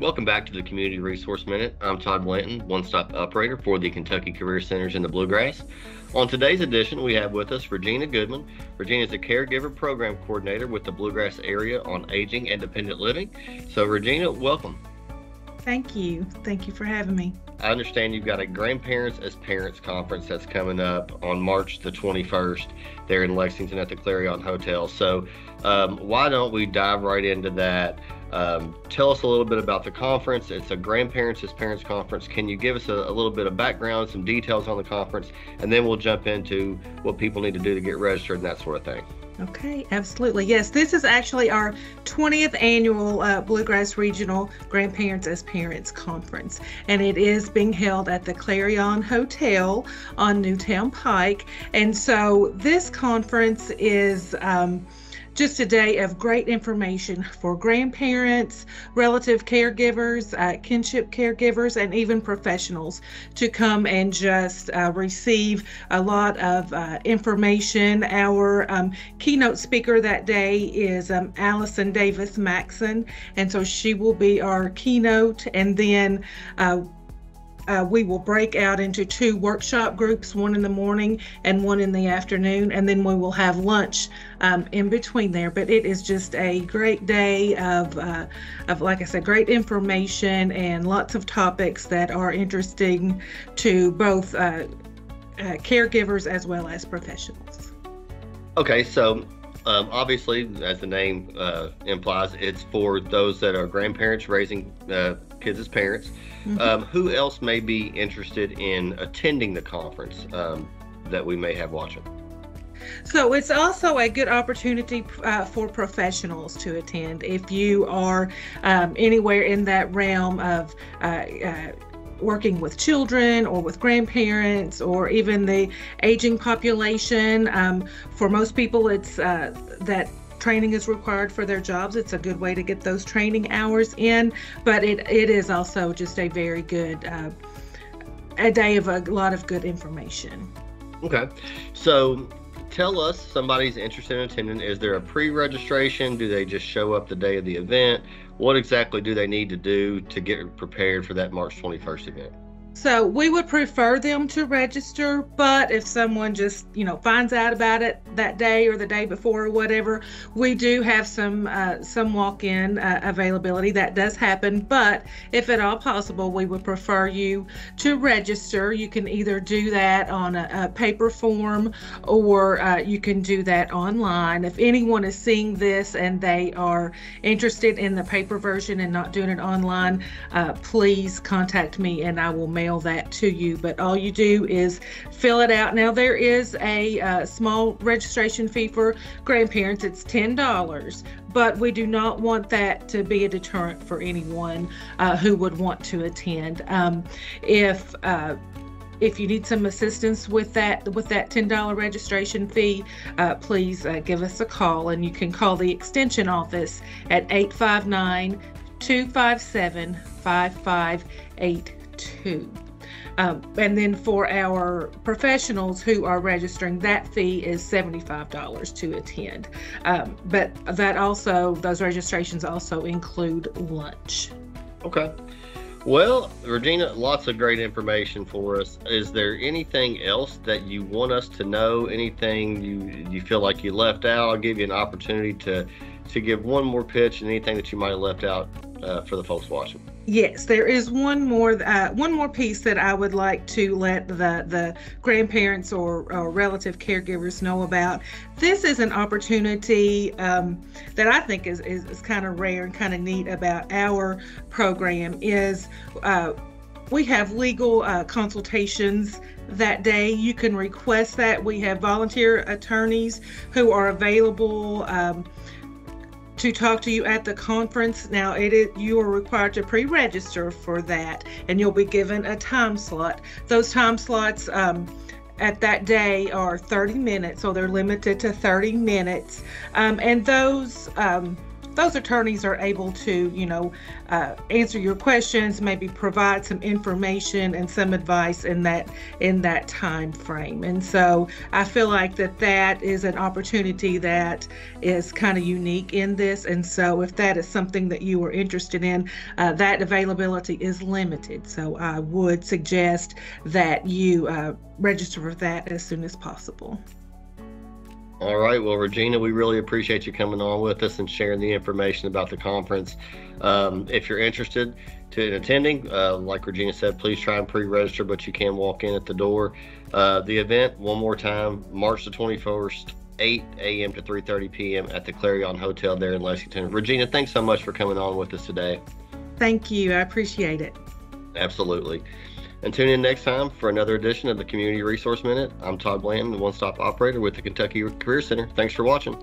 Welcome back to the Community Resource Minute. I'm Todd Blanton, one-stop operator for the Kentucky Career Centers in the Bluegrass. On today's edition, we have with us Regina Goodman. Regina is a caregiver program coordinator with the Bluegrass area on aging and dependent living. So Regina, welcome. Thank you. Thank you for having me. I understand you've got a Grandparents as Parents conference that's coming up on March the 21st there in Lexington at the Clarion Hotel. So why don't we dive right into that? Tell us a little bit about the conference. It's a Grandparents as Parents conference. Can you give us a little bit of background, some details on the conference, and then we'll jump into what people need to do to get registered and that sort of thing. Okay, absolutely. Yes, this is actually our 20th annual Bluegrass Regional Grandparents as Parents Conference, and it is being held at the Clarion Hotel on Newtown Pike. And so this conference is just a day of great information for grandparents, relative caregivers, kinship caregivers, and even professionals to come and just receive a lot of information. Our keynote speaker that day is Allison Davis Maxson, and so she will be our keynote, and then we will break out into two workshop groups, one in the morning and one in the afternoon, and then we will have lunch in between there. But it is just a great day of like I said, great information and lots of topics that are interesting to both caregivers as well as professionals. Okay, so obviously, as the name implies, it's for those that are grandparents raising kids as parents. Mm-hmm. Who else may be interested in attending the conference that we may have watching? So it's also a good opportunity for professionals to attend. If you are anywhere in that realm of working with children or with grandparents or even the aging population, for most people it's that training is required for their jobs. It's a good way to get those training hours in, but it is also just a very good a day of a lot of good information. Okay, so tell us, somebody's interested in attending, is there a pre-registration? Do they just show up the day of the event? What exactly do they need to do to get prepared for that March 21st event? So we would prefer them to register, but if someone just, finds out about it that day or the day before or whatever, we do have some walk-in availability. That does happen, but if at all possible, we would prefer you to register. You can either do that on a paper form or you can do that online. If anyone is seeing this and they are interested in the paper version and not doing it online, please contact me and I will mail that to you. But all you do is fill it out. Now there is a small registration fee for grandparents. It's $10, but we do not want that to be a deterrent for anyone who would want to attend. If you need some assistance with that $10 registration fee, please give us a call, and you can call the extension office at 859-257-5582. And then for our professionals who are registering, that fee is $75 to attend. But those registrations also include lunch. Okay. Well, Regina, lots of great information for us. Is there anything else that you want us to know? Anything you feel like you left out? I'll give you an opportunity to give one more pitch and anything that you might have left out for the folks watching. Yes, there is one more piece that I would like to let the grandparents or relative caregivers know about. This is an opportunity that I think is kind of rare and kind of neat about our program is we have legal consultations that day. You can request that. We have volunteer attorneys who are available to talk to you at the conference. Now you are required to pre-register for that, and you'll be given a time slot. Those time slots at that day are 30 minutes, so they're limited to 30 minutes. And those those attorneys are able to, answer your questions, maybe provide some information and some advice in that time frame. And so I feel like that is an opportunity that is kind of unique in this. And so if that is something that you are interested in, that availability is limited. So I would suggest that you register for that as soon as possible. All right. Well, Regina, we really appreciate you coming on with us and sharing the information about the conference. If you're interested in attending, like Regina said, please try and pre-register, but you can walk in at the door. The event, one more time, March the 21st, 8 a.m. to 3:30 p.m. at the Clarion Hotel there in Lexington. Regina, thanks so much for coming on with us today. Thank you. I appreciate it. Absolutely. And tune in next time for another edition of the Community Resource Minute. I'm Todd Blanton, the one-stop operator with the Kentucky Career Center. Thanks for watching.